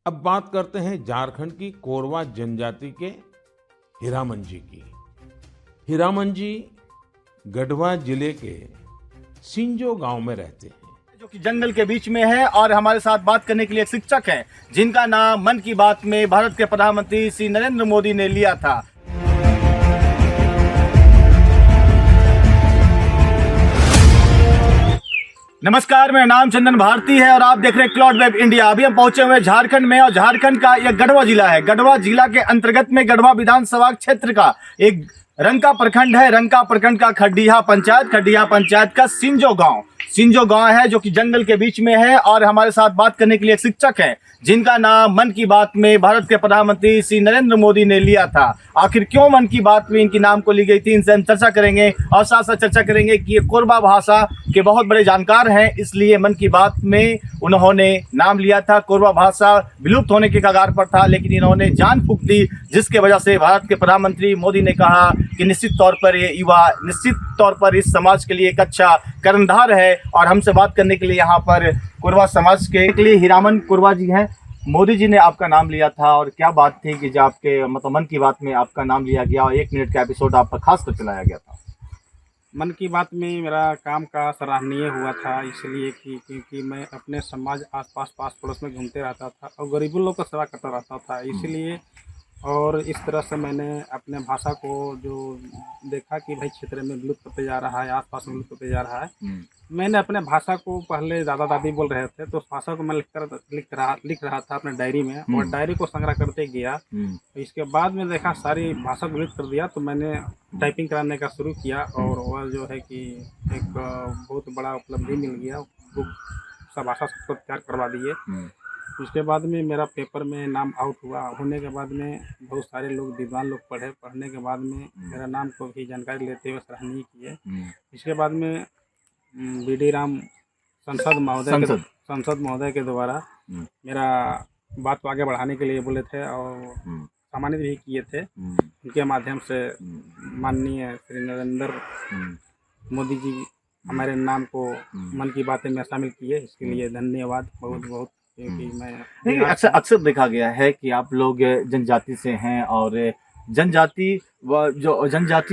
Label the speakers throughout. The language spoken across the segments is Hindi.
Speaker 1: अब बात करते हैं झारखंड की कोरवा जनजाति के हीरामन जी की। हीरामन जी गढ़वा जिले के सिंजो गांव में रहते हैं,
Speaker 2: जो कि जंगल के बीच में है। और हमारे साथ बात करने के लिए एक शिक्षक हैं जिनका नाम मन की बात में भारत के प्रधानमंत्री श्री नरेंद्र मोदी ने लिया था। नमस्कार, मेरा नाम चंदन भारती है और आप देख रहे हैं क्लाउड वेब इंडिया। अभी हम पहुंचे हुए झारखंड में और झारखंड का यह गढ़वा जिला है। गढ़वा जिला के अंतर्गत में गढ़वा विधानसभा क्षेत्र का एक रंका प्रखंड है। रंका प्रखंड का खड्डिया पंचायत का सिंजो गांव है जो कि जंगल के बीच में है। और हमारे साथ बात करने के लिए एक शिक्षक हैं जिनका नाम मन की बात में भारत के प्रधानमंत्री श्री नरेंद्र मोदी ने लिया था। आखिर क्यों मन की बात में इनकी नाम को ली गई थी, इनसे हम चर्चा करेंगे और साथ साथ चर्चा करेंगे कि ये कोरबा भाषा के बहुत बड़े जानकार हैं, इसलिए मन की बात में उन्होंने नाम लिया था। कोरबा भाषा विलुप्त होने के कगार पर था, लेकिन इन्होंने जान फूंक दी, जिसके वजह से भारत के प्रधानमंत्री मोदी ने कहा कि निश्चित तौर पर ये युवा निश्चित तौर पर इस समाज के लिए एक अच्छा कर्णधार है। और हमसे बात करने के लिए यहाँ पर कोरवा समाज के लिए हीरामन कोरवा जी हैं। मोदी जी ने आपका नाम लिया था और क्या बात थी कि जब आपके मतलब मन की बात में आपका नाम लिया गया और 1 मिनट का एपिसोड आप पर खास कर चलाया गया था?
Speaker 3: मन की बात में मेरा काम का सराहनीय हुआ था, इसलिए कि क्योंकि मैं अपने समाज आसपास पास पड़ोस में घूमते रहता था और गरीबों लोग का सेवा करता रहता था, इसलिए और इस तरह से मैंने अपने भाषा को जो देखा कि भाई क्षेत्र में विलुप्त होते जा रहा है, आसपास में विलुप्त होते जा रहा है। मैंने अपने भाषा को पहले दादा दादी बोल रहे थे तो उस भाषा को मैं लिख रहा था अपने डायरी में, और डायरी को संग्रह करते गया। तो इसके बाद में देखा सारी भाषा को विलुप्त कर दिया, तो मैंने टाइपिंग कराने का शुरू किया और वह जो है कि एक बहुत बड़ा उपलब्धि मिल गया। बुक सब भाषा सबको तैयार करवा दिए। उसके बाद में मेरा पेपर में नाम आउट हुआ, होने के बाद में बहुत सारे लोग विद्वान लोग पढ़ने के बाद में मेरा नाम को भी जानकारी लेते हुए सराहनीय किए। इसके बाद में BD राम संसद महोदय के द्वारा मेरा बात को आगे बढ़ाने के लिए बोले थे और सम्मानित भी किए थे। उनके माध्यम से माननीय श्री नरेंद्र मोदी जी हमारे नाम को मन की बातें में शामिल किए, इसके लिए धन्यवाद बहुत बहुत। क्योंकि मैं
Speaker 2: अक्सर देखा गया है कि आप लोग जनजाति से हैं और जनजाति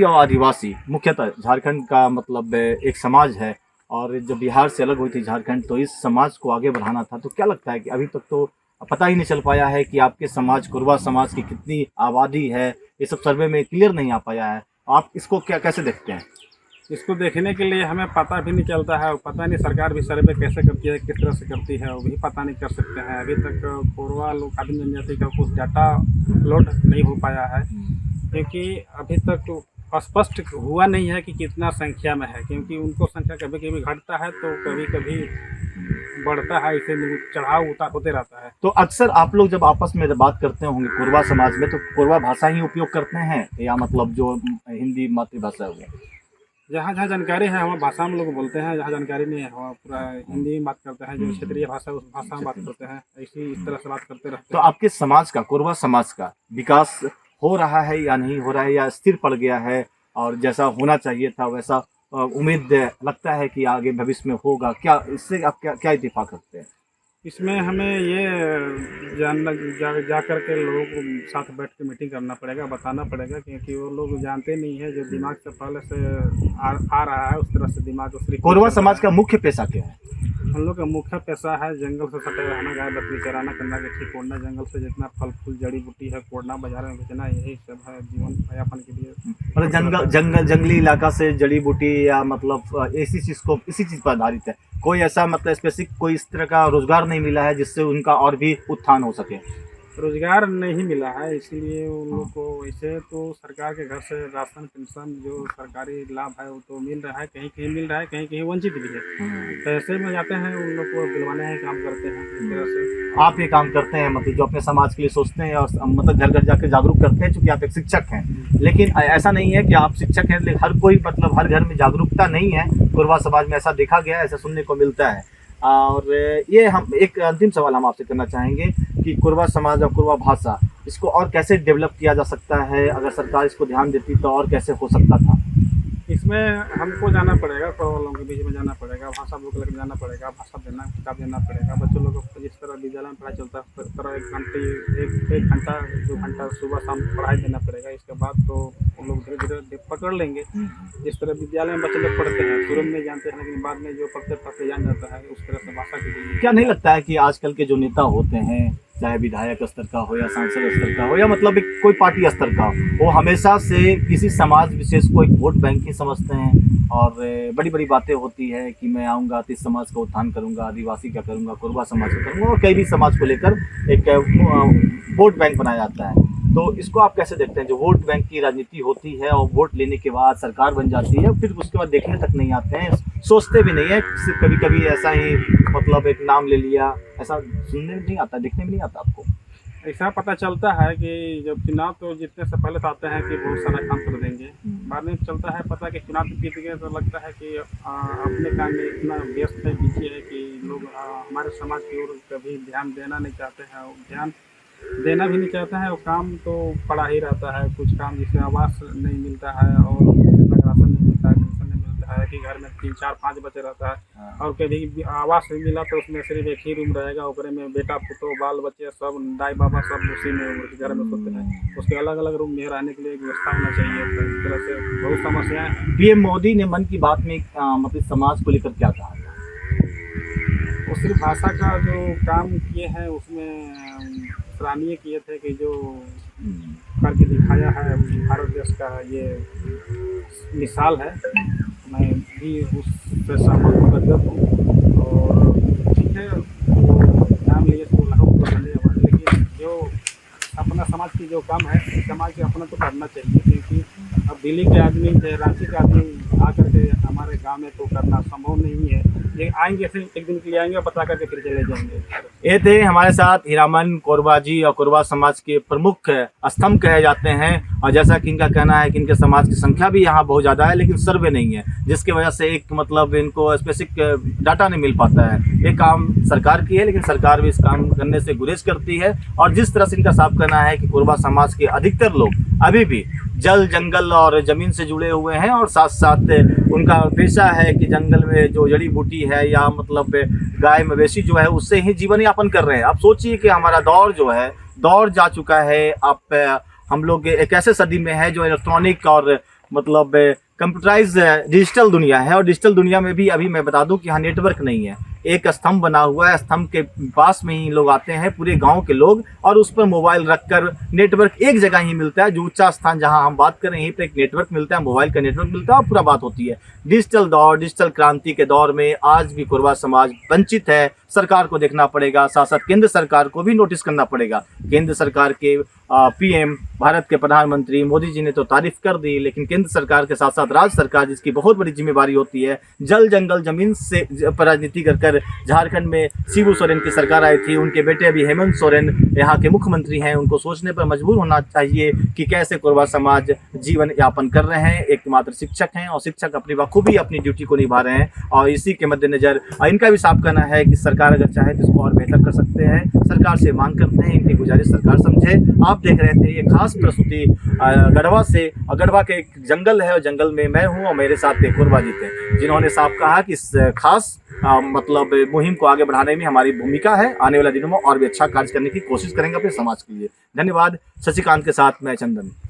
Speaker 2: और आदिवासी मुख्यतः झारखंड का मतलब एक समाज है, और जब बिहार से अलग हुई थी झारखंड तो इस समाज को आगे बढ़ाना था। तो क्या लगता है कि अभी तक तो पता ही नहीं चल पाया है कि आपके समाज कोरवा समाज की कितनी आबादी है, ये सब सर्वे में क्लियर नहीं आ पाया है। आप इसको कैसे देखते हैं?
Speaker 3: इसको देखने के लिए हमें पता भी नहीं चलता है, पता नहीं सरकार भी सर्वे कैसे करती है, किस तरह से करती है, वो भी पता नहीं कर सकते हैं। अभी तक कोरवा लोग आदिम जनजाति का कुछ डाटा अपलोड नहीं हो पाया है, क्योंकि अभी तक स्पष्ट हुआ नहीं है कि कितना संख्या में है, क्योंकि उनको संख्या कभी कभी घटता है तो कभी कभी बढ़ता है, इसे चढ़ाव उतार होते रहता है।
Speaker 2: तो अक्सर आप लोग जब आपस में बात करते होंगे कोरवा समाज में, तो कोरवा भाषा ही उपयोग करते हैं या मतलब जो हिंदी मातृभाषा है वो?
Speaker 3: जहाँ जहाँ जानकारी है हम भाषा में लोग बोलते हैं, जहाँ जानकारी नहीं है हम पूरा हिंदी में बात करते हैं। जो क्षेत्रीय भाषा उस भाषा में बात करते हैं, इस तरह से बात करते रहते हैं।
Speaker 2: तो आपके समाज का, कोरवा समाज का विकास हो रहा है या नहीं हो रहा है, या स्थिर पड़ गया है और जैसा होना चाहिए था वैसा उम्मीद लगता है कि आगे भविष्य में होगा? क्या इससे आप क्या इत्तेफाक रखते हैं?
Speaker 3: इसमें हमें ये जा कर के लोगों को साथ बैठ के मीटिंग करना पड़ेगा, बताना पड़ेगा, क्योंकि वो लोग जानते नहीं है। जो दिमाग से पहले से आ रहा है उस तरह से दिमाग को।
Speaker 2: कोरवा समाज का मुख्य पेशा क्या है?
Speaker 3: हम लोग का मुख्य पैसा है जंगल से सटे रहना, गाय बकरी चराना, करना गठी कोड़ना, जंगल से जितना फल फूल जड़ी बूटी है कोड़ना, बाजार में बेचना, यही सब है जीवन यापन के लिए।
Speaker 2: मतलब जंगली इलाका से जड़ी बूटी या मतलब इसी चीज़ पर आधारित है। कोई ऐसा मतलब स्पेसिफिक कोई इस तरह का रोजगार नहीं मिला है जिससे उनका और भी उत्थान हो सके?
Speaker 3: रोजगार नहीं मिला है, इसलिए उन लोग को वैसे तो सरकार के घर से राशन पेंशन जो सरकारी लाभ है वो तो मिल रहा है, कहीं कहीं मिल रहा है, कहीं कहीं वंचित भी है। पैसे में जाते हैं उन लोग को दिलवाने का काम करते हैं। इस तरह से
Speaker 2: आप ये काम करते हैं, मतलब जो अपने समाज के लिए सोचते हैं और मतलब घर घर जाकर जागरूक करते हैं, चूँकि आप एक शिक्षक हैं। लेकिन ऐसा नहीं है कि आप शिक्षक हैं, लेकिन हर कोई मतलब हर घर में जागरूकता नहीं है। कोरवा समाज में ऐसा देखा गया है, ऐसा सुनने को मिलता है। और ये हम एक अंतिम सवाल हम आपसे करना चाहेंगे कि कोरवा समाज और कोरवा भाषा इसको और कैसे डेवलप किया जा सकता है? अगर सरकार इसको ध्यान देती तो और कैसे हो सकता था?
Speaker 3: इसमें हमको जाना पड़ेगा, कोरवा वालों के बीच में जाना पड़ेगा, भाषा बुक लेकर जाना पड़ेगा, भाषा देना, किताब देना पड़ेगा। बच्चों लोगों को जिस तरह विद्यालय में पढ़ाई चलता है उस तरह एक घंटा 2 घंटा सुबह शाम पढ़ाई देना पड़ेगा। इसके बाद तो वो लोग धीरे धीरे पकड़ लेंगे। जिस तरह विद्यालय में बच्चे लोग पढ़ते हैं, शुरू में नहीं जानते हैं, लेकिन बाद में जो पढ़ते पढ़ते जान जाता है, उस तरह से भाषा की।
Speaker 2: क्या नहीं लगता है कि आजकल के जो नेता होते हैं, चाहे विधायक स्तर का हो या सांसद स्तर का हो या मतलब एक कोई पार्टी स्तर का हो, वो हमेशा से किसी समाज विशेष को एक वोट बैंक ही समझते हैं और बड़ी बड़ी बातें होती है कि मैं आऊँगा तो इस समाज का उत्थान करूँगा, आदिवासी का करूँगा, कोरबा समाज का करूँगा, और कई भी समाज को लेकर एक वोट बैंक बनाया जाता है। तो इसको आप कैसे देखते हैं, जो वोट बैंक की राजनीति होती है और वोट लेने के बाद सरकार बन जाती है, फिर उसके बाद देखने तक नहीं आते हैं, सोचते भी नहीं है, सिर्फ कभी कभी ऐसा ही मतलब एक नाम ले लिया, ऐसा सुनने में नहीं आता, देखने में नहीं आता आपको?
Speaker 3: ऐसा पता चलता है कि जब चुनाव तो जीतने से पहले तो आते हैं कि बहुत सारा काम कर देंगे, बाद में चलता है पता कि चुनाव जीत गए तो लगता है कि अपने काम में इतना व्यस्त है, बिजी है कि लोग हमारे समाज की ओर कभी ध्यान देना नहीं चाहते हैं, ध्यान देना भी नहीं चाहता है। वो काम तो पड़ा ही रहता है, कुछ काम जिससे आवास नहीं मिलता है और राशन नहीं मिलता है, पेंशन नहीं मिलता है, कि घर में 3 4 5 बच्चे रहता है और कभी आवास नहीं मिला तो उसमें सिर्फ एक ही रूम रहेगा, ऊपर में बेटा पुतो बाल बच्चे सब दाई बाबा सब उसी में घर में सोते हैं। उसके अलग अलग रूम में रहने के लिए एक व्यवस्था होना चाहिए। तो इस तरह से बहुत समस्याएं।
Speaker 2: पीएम मोदी ने मन की बात में मतलब समाज को लेकर क्या कहा था?
Speaker 3: वो सिर्फ भाषा का जो काम किए हैं उसमें सराहनीय किए थे कि जो करके दिखाया है भारत देश का ये मिसाल है। मैं भी उससे सहमत हूँ, गदगद हूँ। और ठीक है वो नाम लिए तो धन्यवाद, लेकिन जो अपना समाज की जो काम है समाज के अपना तो करना चाहिए, क्योंकि अब दिल्ली के आदमी रांची के आदमी आकर के हमारे गांव में तो करना संभव नहीं है। ये आएंगे फिर एक दिन के लिए आएंगे, पता करके फिर चले जाएंगे।
Speaker 2: ये थे हमारे साथ हीरामन कोरबा जी, और कोरबा समाज के प्रमुख स्तंभ कहे जाते हैं। और जैसा कि इनका कहना है कि इनके समाज की संख्या भी यहाँ बहुत ज़्यादा है, लेकिन सर्वे नहीं है, जिसकी वजह से एक मतलब इनको स्पेसिफिक डाटा नहीं मिल पाता है। ये काम सरकार की है, लेकिन सरकार भी इस काम करने से गुरेज करती है। और जिस तरह से इनका साफ कहना है कि कोरबा समाज के अधिकतर लोग अभी भी जल जंगल और ज़मीन से जुड़े हुए हैं, और साथ साथ उनका पेशा है कि जंगल में जो जड़ी बूटी है या मतलब गाय मवेशी जो है उससे ही जीवन यापन कर रहे हैं। आप सोचिए कि हमारा दौर जो है दौर जा चुका है। आप हम लोग एक ऐसे सदी में है जो इलेक्ट्रॉनिक और मतलब कंप्यूटराइज डिजिटल दुनिया है, और डिजिटल दुनिया में भी अभी मैं बता दूं कि यहाँ नेटवर्क नहीं है। एक स्तंभ बना हुआ है, स्तंभ के पास में ही लोग आते हैं पूरे गांव के लोग, और उस पर मोबाइल रखकर नेटवर्क एक जगह ही मिलता है। जो ऊंचा स्थान जहां हम बात करें यहीं पर एक नेटवर्क मिलता है, मोबाइल का नेटवर्क मिलता है और पूरा बात होती है। डिजिटल दौर, डिजिटल क्रांति के दौर में आज भी कोरबा समाज वंचित है। सरकार को देखना पड़ेगा, साथ साथ केंद्र सरकार को भी नोटिस करना पड़ेगा। केंद्र सरकार के पीएम भारत के प्रधानमंत्री मोदी जी ने तो तारीफ कर दी, लेकिन केंद्र सरकार के साथ साथ राज्य सरकार जिसकी बहुत बड़ी जिम्मेवारी होती है, जल जंगल जमीन से पर राजनीति कर झारखंड में शिबू सोरेन की सरकार आई थी, उनके बेटे अभी हेमंत सोरेन यहाँ के मुख्यमंत्री हैं। उनको सोचने पर मजबूर होना चाहिए कि कैसे कोरबा समाज जीवन यापन कर रहे हैं। एक मात्र शिक्षक हैं और शिक्षक अपनी बखूबी अपनी ड्यूटी को निभा रहे हैं, और इसी के मद्देनजर इनका भी साफ कहना है कि सरकार अगर चाहे तो इसको और बेहतर कर सकते हैं। सरकार से मांग करते हैं, इनकी गुजारिश सरकार समझे। आप देख रहे थे ये खास प्रस्तुति गढ़वा से, और गढ़वा के एक जंगल है और जंगल में मैं हूँ और मेरे साथ एक कोरबा जी थे, जिन्होंने साफ कहा कि इस खास मतलब मुहिम को आगे बढ़ाने में हमारी भूमिका है। आने वाले दिनों में और भी अच्छा कार्य करने की कोशिश करेंगे अपने समाज के लिए। धन्यवाद। शशिकांत के साथ मैं चंदन।